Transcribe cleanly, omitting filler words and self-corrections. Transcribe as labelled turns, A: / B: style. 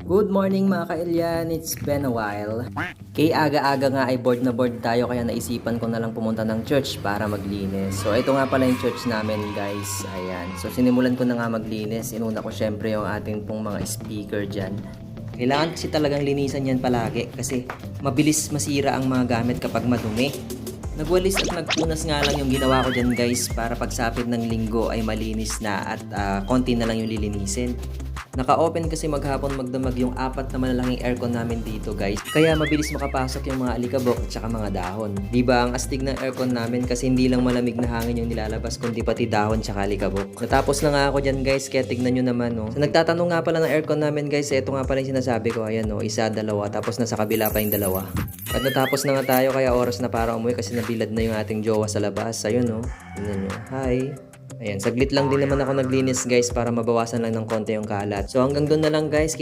A: Good morning mga ka-Ilyan, it's been a while. Kay aga-aga nga ay bored na bored tayo kaya naisipan ko na lang pumunta ng church para maglinis. So ito nga pala yung church namin guys, ayan. So sinimulan ko na nga maglinis, inuna ko syempre yung ating pong mga speaker dyan. Kailangan kasi talagang linisan yan palagi kasi mabilis masira ang mga gamit kapag madumi. Nagwalis at nagpunas nga lang yung ginawa ko dyan guys para pagsapit ng linggo ay malinis na at konti na lang yung lilinisin. Naka-open kasi maghapon magdamag yung 4 na malalaking aircon namin dito guys. Kaya mabilis makapasok yung mga alikabok at saka mga dahon. Diba ang astig ng aircon namin kasi hindi lang malamig na hangin yung nilalabas kundi pati dahon at alikabok. Natapos na nga ako dyan guys kaya tignan nyo naman no. So, nagtatanong nga pala ng aircon namin guys, ito nga pala yung sinasabi ko. Ayan no, isa, dalawa, tapos nasa kabila pa yung dalawa. At natapos na nga tayo kaya oras na para umuwi kasi nabilad na yung ating jowa sa labas. Ayun no, tignan nyo. Hi! Ayan, saglit lang din naman ako naglinis guys para mabawasan lang ng konti yung kalat. So hanggang doon na lang guys.